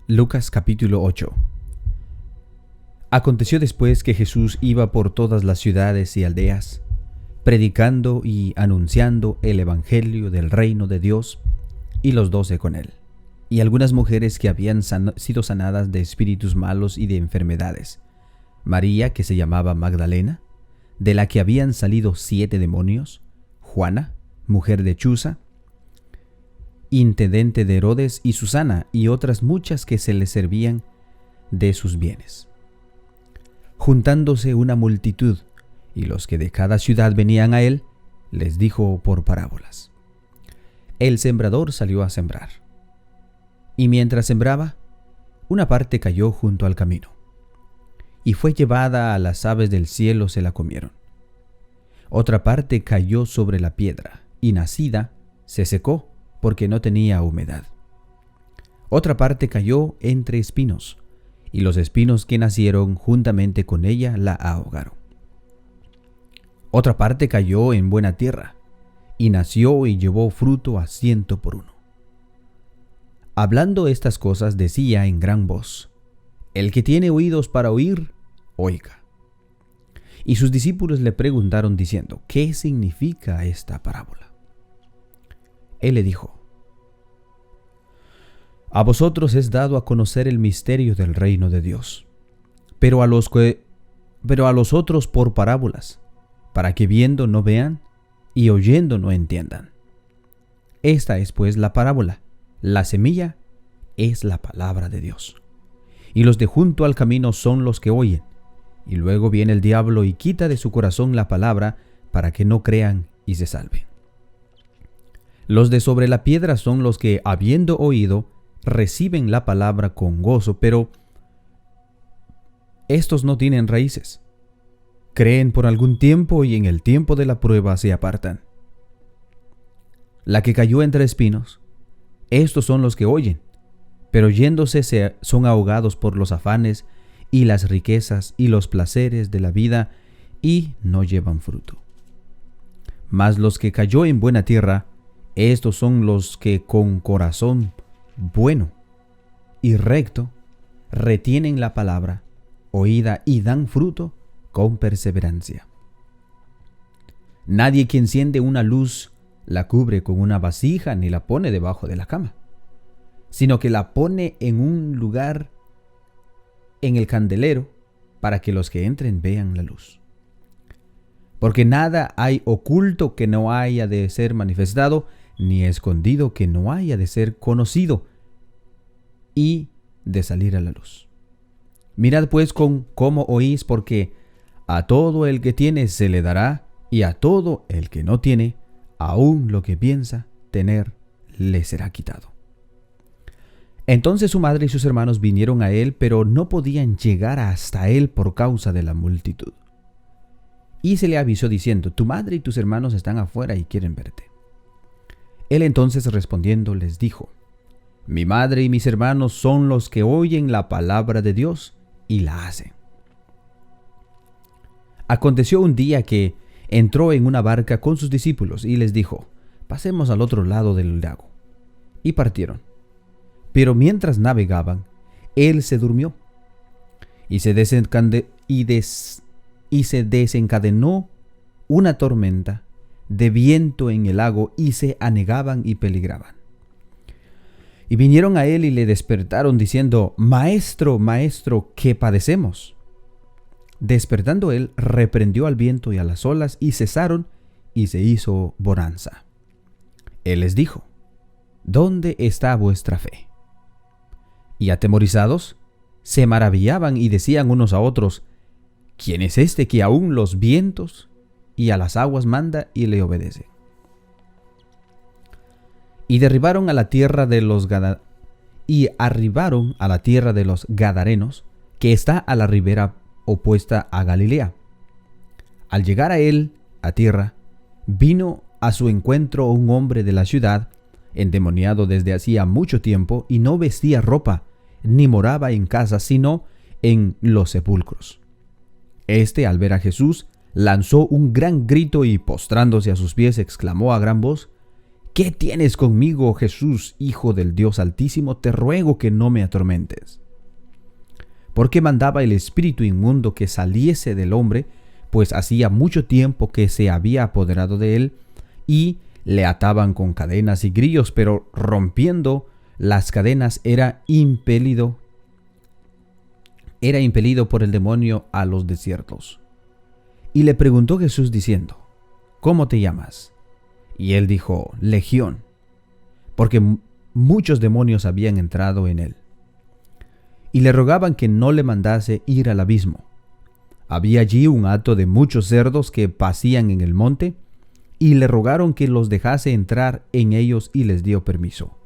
Lucas capítulo 8. Aconteció después que Jesús iba por todas las ciudades y aldeas, predicando y anunciando el evangelio del reino de Dios, y los 12 con él, y algunas mujeres que habían sido sanadas de espíritus malos y de enfermedades. María, que se llamaba Magdalena, de la que habían salido 7 demonios; Juana, mujer de Chuza, intendente de Herodes, y Susana, y otras muchas que se le servían de sus bienes. Juntándose una multitud, y los que de cada ciudad venían a él, les dijo por parábolas: El sembrador salió a sembrar. Y mientras sembraba, una parte cayó junto al camino, y fue llevada a las aves del cielo, se la comieron. Otra parte cayó sobre la piedra, y nacida, se secó, porque no tenía humedad. Otra parte cayó entre espinos, y los espinos que nacieron juntamente con ella la ahogaron. Otra parte cayó en buena tierra, y nació y llevó fruto a 100 por 1. Hablando estas cosas, decía en gran voz: El que tiene oídos para oír, oiga. Y sus discípulos le preguntaron diciendo: ¿Qué significa esta parábola? Él le dijo: A vosotros es dado a conocer el misterio del reino de Dios, pero a los otros por parábolas, para que viendo no vean y oyendo no entiendan. Esta es pues la parábola: la semilla es la palabra de Dios, y los de junto al camino son los que oyen, y luego viene el diablo y quita de su corazón la palabra, para que no crean y se salven. Los de sobre la piedra son los que, habiendo oído, reciben la palabra con gozo, pero estos no tienen raíces. Creen por algún tiempo y en el tiempo de la prueba se apartan. La que cayó entre espinos, estos son los que oyen, pero yéndose son ahogados por los afanes y las riquezas y los placeres de la vida, y no llevan fruto. Mas los que cayó en buena tierra, estos son los que con corazón bueno y recto retienen la palabra oída y dan fruto con perseverancia. Nadie que enciende una luz la cubre con una vasija ni la pone debajo de la cama, sino que la pone en un lugar en el candelero, para que los que entren vean la luz. Porque nada hay oculto que no haya de ser manifestado, ni escondido que no haya de ser conocido y de salir a la luz. Mirad pues con cómo oís, porque a todo el que tiene se le dará, y a todo el que no tiene, aún lo que piensa tener le será quitado. Entonces su madre y sus hermanos vinieron a él, pero no podían llegar hasta él por causa de la multitud. Y se le avisó diciendo: Tu madre y tus hermanos están afuera y quieren verte. Él entonces respondiendo les dijo: Mi madre y mis hermanos son los que oyen la palabra de Dios y la hacen. Aconteció un día que entró en una barca con sus discípulos y les dijo: Pasemos al otro lado del lago. Y partieron. Pero mientras navegaban, él se durmió, y se desencadenó una tormenta de viento en el lago, y se anegaban y peligraban. Y vinieron a él y le despertaron diciendo: Maestro, maestro, ¿qué padecemos? Despertando él, reprendió al viento y a las olas, y cesaron, y se hizo bonanza. Él les dijo: ¿Dónde está vuestra fe? Y atemorizados, se maravillaban y decían unos a otros: ¿Quién es este que aún los vientos y a las aguas manda y le obedece? Y arribaron a la tierra de los Gadarenos, que está a la ribera opuesta a Galilea. Al llegar a él a tierra, vino a su encuentro un hombre de la ciudad, endemoniado desde hacía mucho tiempo, y no vestía ropa, ni moraba en casa, sino en los sepulcros. Este, al ver a Jesús, lanzó un gran grito y, postrándose a sus pies, exclamó a gran voz: ¿Qué tienes conmigo, Jesús, Hijo del Dios Altísimo? Te ruego que no me atormentes. Porque mandaba el espíritu inmundo que saliese del hombre, pues hacía mucho tiempo que se había apoderado de él, y le ataban con cadenas y grillos, pero rompiendo las cadenas era impelido por el demonio a los desiertos. Y le preguntó Jesús diciendo: ¿Cómo te llamas? Y él dijo: Legión, porque muchos demonios habían entrado en él. Y le rogaban que no le mandase ir al abismo. Había allí un hato de muchos cerdos que pacían en el monte, y le rogaron que los dejase entrar en ellos, y les dio permiso.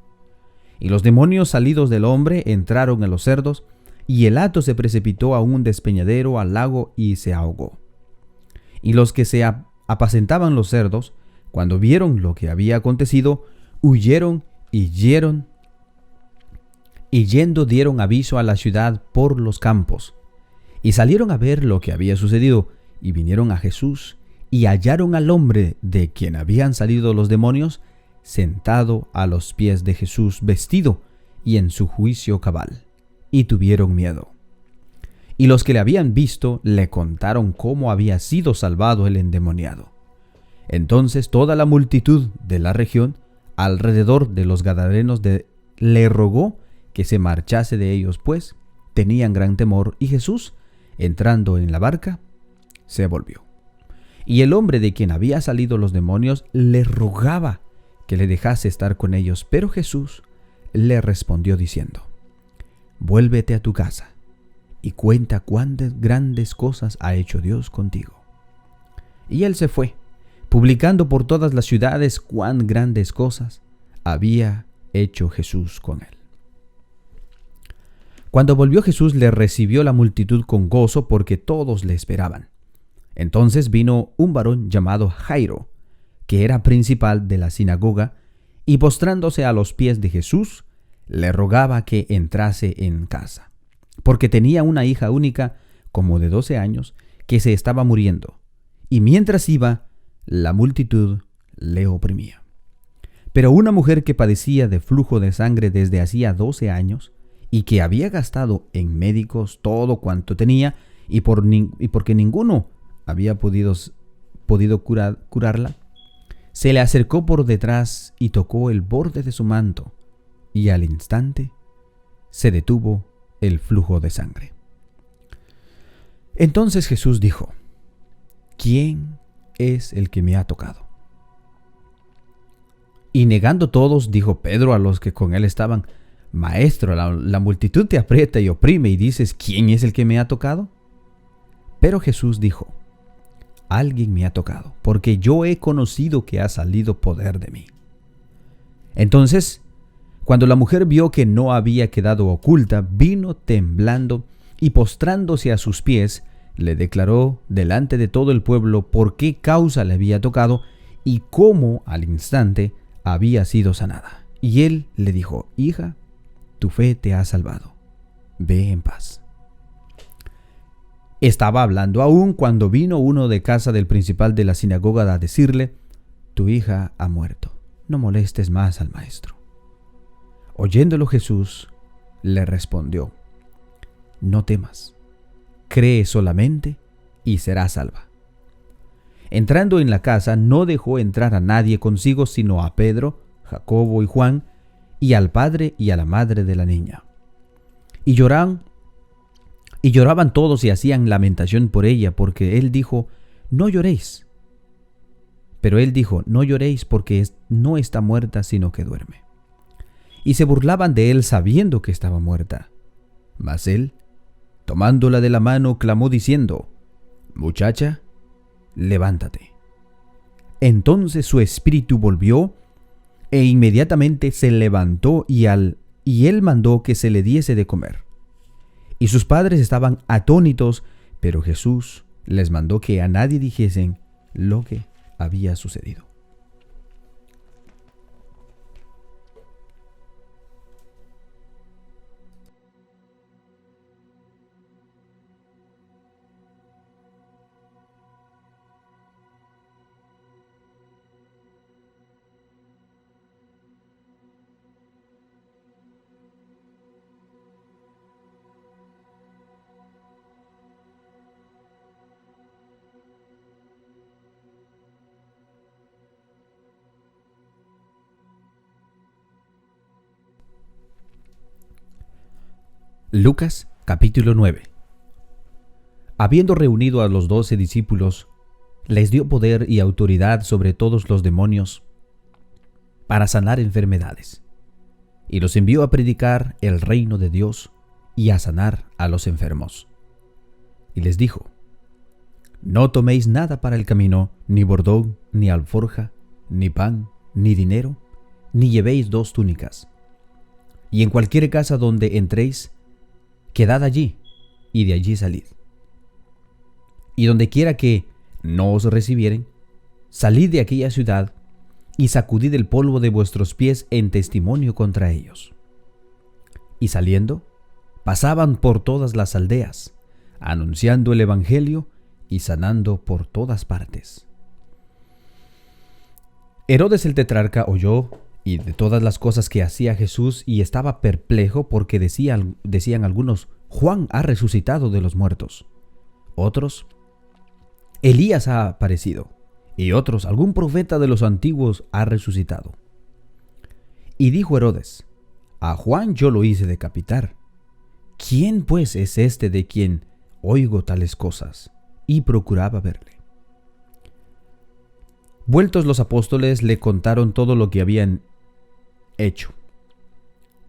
Y los demonios salidos del hombre entraron en los cerdos, y el hato se precipitó a un despeñadero al lago y se ahogó. Y los que se apacentaban los cerdos, cuando vieron lo que había acontecido, huyeron y yendo dieron aviso a la ciudad por los campos. Y salieron a ver lo que había sucedido, y vinieron a Jesús, y hallaron al hombre de quien habían salido los demonios, sentado a los pies de Jesús, vestido y en su juicio cabal, y tuvieron miedo. Y los que le habían visto le contaron cómo había sido salvado el endemoniado. Entonces toda la multitud de la región alrededor de los gadarenos le rogó que se marchase de ellos, pues tenían gran temor, y Jesús, entrando en la barca, se volvió. Y el hombre de quien había salido los demonios le rogaba que le dejase estar con ellos, pero Jesús le respondió diciendo: Vuélvete a tu casa y cuenta cuántas grandes cosas ha hecho Dios contigo. Y él se fue, publicando por todas las ciudades cuán grandes cosas había hecho Jesús con él. Cuando volvió Jesús, le recibió la multitud con gozo, porque todos le esperaban. Entonces vino un varón llamado Jairo, que era principal de la sinagoga, y postrándose a los pies de Jesús, le rogaba que entrase en casa, porque tenía una hija única, como de 12 años, que se estaba muriendo, y mientras iba, la multitud le oprimía. Pero una mujer que padecía de flujo de sangre desde hacía 12 años, y que había gastado en médicos todo cuanto tenía, y porque ninguno había podido curarla, se le acercó por detrás y tocó el borde de su manto, y al instante se detuvo el flujo de sangre. Entonces Jesús dijo: ¿Quién es el que me ha tocado? Y negando todos, dijo Pedro a los que con él estaban: Maestro, la multitud te aprieta y oprime, y dices: ¿Quién es el que me ha tocado? Pero Jesús dijo: Alguien me ha tocado, porque yo he conocido que ha salido poder de mí. Entonces, cuando la mujer vio que no había quedado oculta, vino temblando y postrándose a sus pies, le declaró delante de todo el pueblo por qué causa le había tocado y cómo al instante había sido sanada. Y él le dijo: Hija, tu fe te ha salvado. Ve en paz. Estaba hablando aún cuando vino uno de casa del principal de la sinagoga a decirle: Tu hija ha muerto, no molestes más al maestro. Oyéndolo Jesús le respondió: No temas, cree solamente y serás salva. Entrando en la casa, no dejó entrar a nadie consigo sino a Pedro, Jacobo y Juan, y al padre y a la madre de la niña. Y lloraban todos y hacían lamentación por ella, porque él dijo: No lloréis. Pero él dijo: No lloréis, porque no está muerta, sino que duerme. Y se burlaban de él, sabiendo que estaba muerta. Mas él, tomándola de la mano, clamó diciendo: Muchacha, levántate. Entonces su espíritu volvió, e inmediatamente se levantó, y él mandó que se le diese de comer. Y sus padres estaban atónitos, pero Jesús les mandó que a nadie dijesen lo que había sucedido. Lucas capítulo 9. Habiendo reunido a los 12 discípulos, les dio poder y autoridad sobre todos los demonios para sanar enfermedades, y los envió a predicar el reino de Dios y a sanar a los enfermos. Y les dijo: No toméis nada para el camino, ni bordón, ni alforja, ni pan, ni dinero, ni llevéis 2 túnicas. Y en cualquier casa donde entréis, quedad allí, y de allí salid. Y donde quiera que no os recibieren, salid de aquella ciudad, y sacudid el polvo de vuestros pies en testimonio contra ellos. Y saliendo, pasaban por todas las aldeas, anunciando el evangelio y sanando por todas partes. Herodes el tetrarca oyó y de todas las cosas que hacía Jesús, y estaba perplejo porque decían algunos: Juan ha resucitado de los muertos; otros: Elías ha aparecido; y otros: algún profeta de los antiguos ha resucitado. Y dijo Herodes: A Juan yo lo hice decapitar. ¿Quién pues es este de quien oigo tales cosas? Y procuraba verle. Vueltos los apóstoles, le contaron todo lo que habían hecho.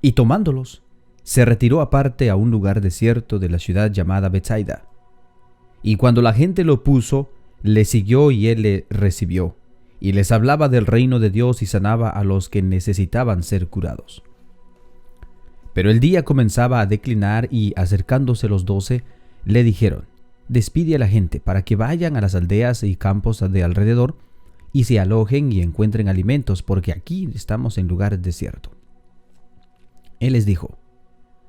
Y tomándolos, se retiró aparte a un lugar desierto de la ciudad llamada Betsaida. Y cuando la gente lo puso, le siguió, y él le recibió, y les hablaba del reino de Dios y sanaba a los que necesitaban ser curados. Pero el día comenzaba a declinar, y acercándose los 12, le dijeron: Despide a la gente para que vayan a las aldeas y campos de alrededor y se alojen y encuentren alimentos, porque aquí estamos en lugar desierto. Él les dijo: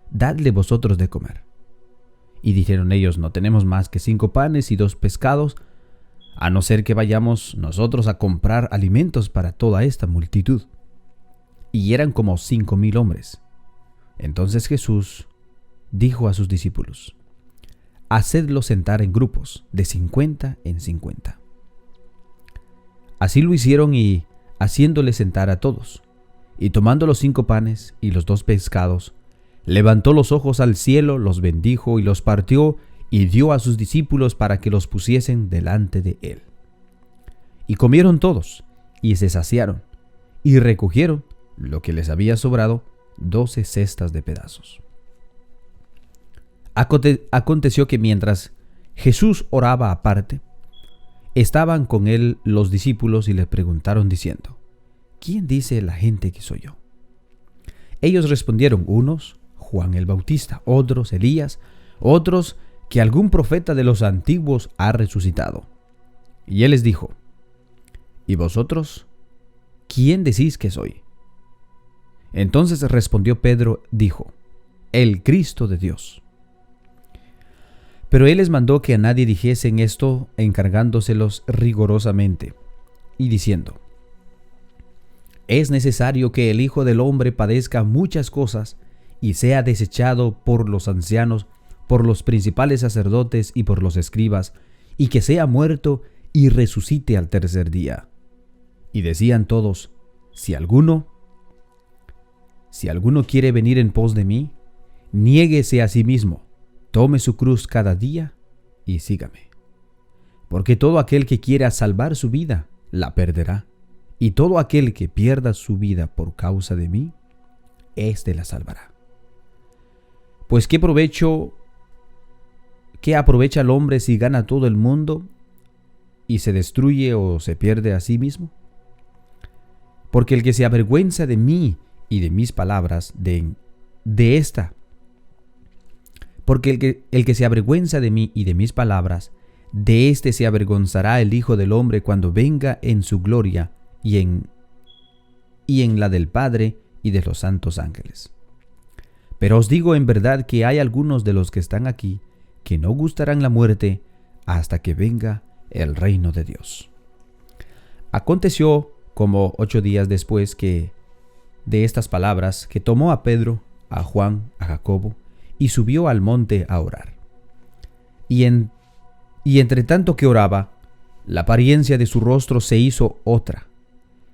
Dadle vosotros de comer. Y dijeron ellos: No tenemos más que 5 panes y 2 pescados, a no ser que vayamos nosotros a comprar alimentos para toda esta multitud. Y eran como 5,000 hombres. Entonces Jesús dijo a sus discípulos: Hacedlos sentar en grupos, de 50 en 50. Así lo hicieron, y haciéndoles sentar a todos, y tomando los 5 panes y los 2 pescados, levantó los ojos al cielo, los bendijo y los partió, y dio a sus discípulos para que los pusiesen delante de él. Y comieron todos, y se saciaron, y recogieron lo que les había sobrado, 12 cestas de pedazos. Aconteció que mientras Jesús oraba aparte, estaban con él los discípulos y le preguntaron diciendo: ¿Quién dice la gente que soy yo? Ellos respondieron: unos, Juan el Bautista; otros, Elías; otros, que algún profeta de los antiguos ha resucitado. Y él les dijo: ¿Y vosotros, quién decís que soy? Entonces respondió Pedro, dijo: El Cristo de Dios. Pero él les mandó que a nadie dijesen esto, encargándoselos rigurosamente, y diciendo: Es necesario que el Hijo del Hombre padezca muchas cosas, y sea desechado por los ancianos, por los principales sacerdotes y por los escribas, y que sea muerto y resucite al tercer día. Y decían todos: Si alguno quiere venir en pos de mí, niéguese a sí mismo, tome su cruz cada día y sígame. Porque todo aquel que quiera salvar su vida, la perderá, y todo aquel que pierda su vida por causa de mí, éste la salvará. Pues ¿qué aprovecha el hombre si gana todo el mundo y se destruye o se pierde a sí mismo? Porque el que se avergüenza de mí y de mis palabras, Porque el que se avergüenza de mí y de mis palabras, de éste se avergonzará el Hijo del Hombre cuando venga en su gloria y en la del Padre y de los santos ángeles. Pero os digo en verdad que hay algunos de los que están aquí que no gustarán la muerte hasta que venga el reino de Dios. Aconteció como 8 días después de estas palabras, que tomó a Pedro, a Juan, a Jacobo, y subió al monte a orar. Y entre tanto que oraba, la apariencia de su rostro se hizo otra,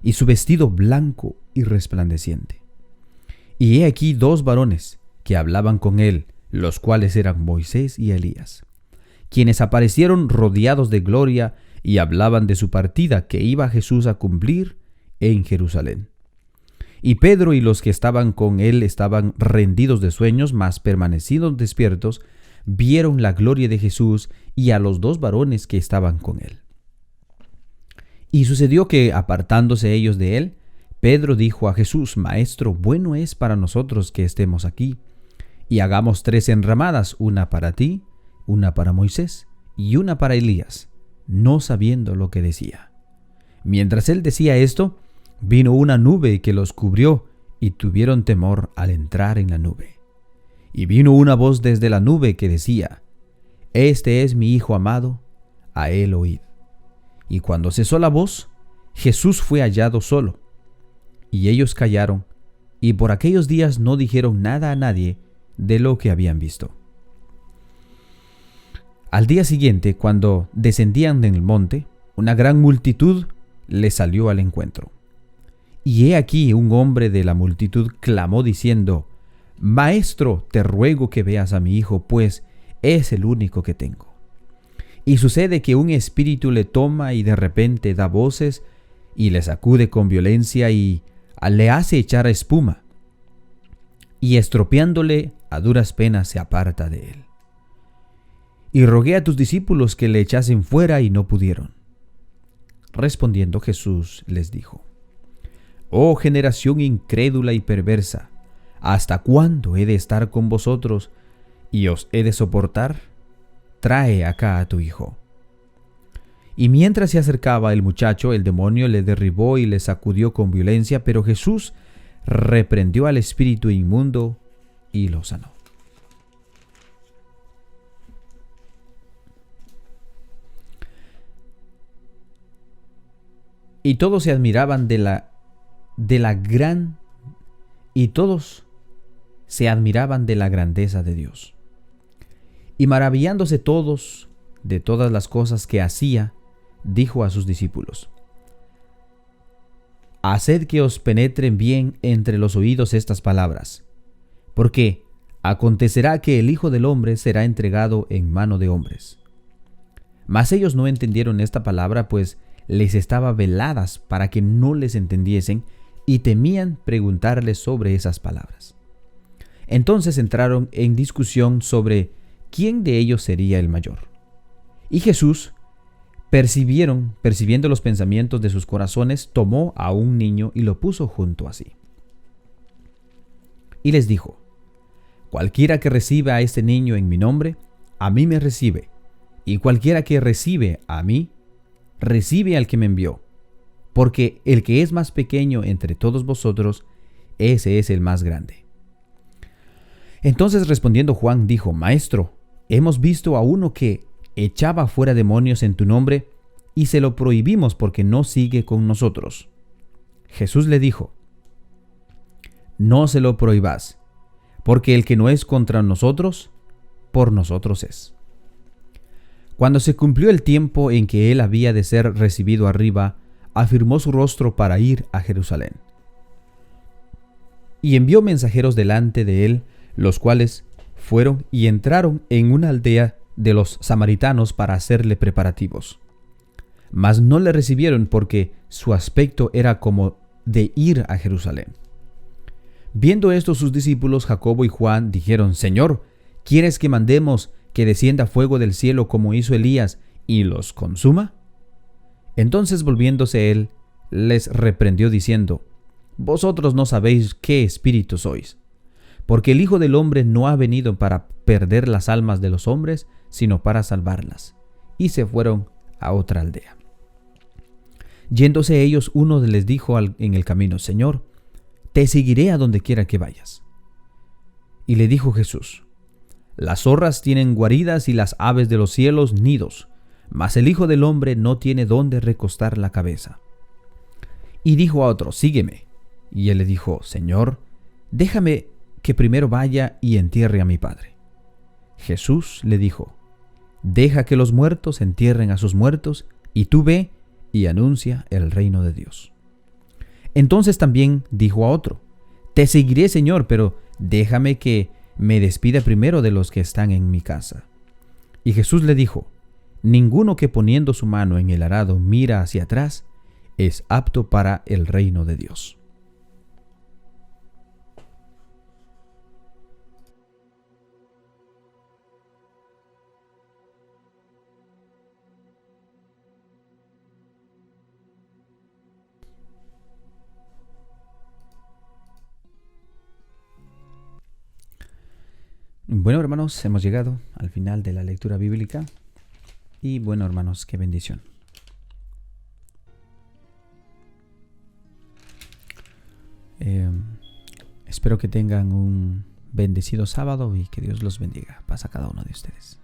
y su vestido blanco y resplandeciente. Y he aquí 2 varones que hablaban con él, los cuales eran Moisés y Elías, quienes aparecieron rodeados de gloria y hablaban de su partida que iba Jesús a cumplir en Jerusalén. Y Pedro y los que estaban con él estaban rendidos de sueños, mas permanecidos despiertos, vieron la gloria de Jesús y a los dos varones que estaban con él. Y sucedió que, apartándose ellos de él, Pedro dijo a Jesús: Maestro, bueno es para nosotros que estemos aquí, y hagamos 3 enramadas, una para ti, una para Moisés y una para Elías, no sabiendo lo que decía. Mientras él decía esto, vino una nube que los cubrió, y tuvieron temor al entrar en la nube. Y vino una voz desde la nube que decía: Este es mi Hijo amado, a él oíd. Y cuando cesó la voz, Jesús fue hallado solo. Y ellos callaron, y por aquellos días no dijeron nada a nadie de lo que habían visto. Al día siguiente, cuando descendían del monte, una gran multitud les salió al encuentro. Y he aquí un hombre de la multitud clamó diciendo: Maestro, te ruego que veas a mi hijo, pues es el único que tengo. Y sucede que un espíritu le toma y de repente da voces y le sacude con violencia y le hace echar espuma. Y estropeándole a duras penas se aparta de él. Y rogué a tus discípulos que le echasen fuera y no pudieron. Respondiendo Jesús les dijo: Oh generación incrédula y perversa, ¿hasta cuándo he de estar con vosotros y os he de soportar? Trae acá a tu hijo. Y mientras se acercaba el muchacho, el demonio le derribó y le sacudió con violencia, pero Jesús reprendió al espíritu inmundo y lo sanó. Y todos se admiraban de la grandeza de Dios. Y maravillándose todos de todas las cosas que hacía, dijo a sus discípulos: Haced que os penetren bien entre los oídos estas palabras, porque acontecerá que el Hijo del Hombre será entregado en mano de hombres. Mas ellos no entendieron esta palabra, pues les estaba veladas para que no les entendiesen, y temían preguntarles sobre esas palabras. Entonces entraron en discusión sobre quién de ellos sería el mayor. Y Jesús, percibiendo los pensamientos de sus corazones, tomó a un niño y lo puso junto a sí. Y les dijo: Cualquiera que reciba a este niño en mi nombre, a mí me recibe, y cualquiera que recibe a mí, recibe al que me envió. Porque el que es más pequeño entre todos vosotros, ese es el más grande. Entonces respondiendo Juan dijo: Maestro, hemos visto a uno que echaba fuera demonios en tu nombre, y se lo prohibimos porque no sigue con nosotros. Jesús le dijo: No se lo prohibás, porque el que no es contra nosotros, por nosotros es. Cuando se cumplió el tiempo en que él había de ser recibido arriba, afirmó su rostro para ir a Jerusalén. Y envió mensajeros delante de él, los cuales fueron y entraron en una aldea de los samaritanos para hacerle preparativos. Mas no le recibieron porque su aspecto era como de ir a Jerusalén. Viendo esto, sus discípulos Jacobo y Juan dijeron: Señor, ¿quieres que mandemos que descienda fuego del cielo como hizo Elías y los consuma? Entonces volviéndose él, les reprendió diciendo: Vosotros no sabéis qué espíritu sois, porque el Hijo del Hombre no ha venido para perder las almas de los hombres, sino para salvarlas. Y se fueron a otra aldea. Yéndose ellos, uno les dijo en el camino: Señor, te seguiré a donde quiera que vayas. Y le dijo Jesús: Las zorras tienen guaridas y las aves de los cielos nidos, mas el Hijo del Hombre no tiene dónde recostar la cabeza. Y dijo a otro: Sígueme. Y él le dijo: Señor, déjame que primero vaya y entierre a mi padre. Jesús le dijo: Deja que los muertos entierren a sus muertos, y tú ve y anuncia el reino de Dios. Entonces también dijo a otro: Te seguiré, Señor, pero déjame que me despida primero de los que están en mi casa. Y Jesús le dijo: ninguno que poniendo su mano en el arado mira hacia atrás es apto para el reino de Dios. Bueno, hermanos, hemos llegado al final de la lectura bíblica. Y bueno, hermanos, qué bendición. Espero que tengan un bendecido sábado y que Dios los bendiga. Paz a cada uno de ustedes.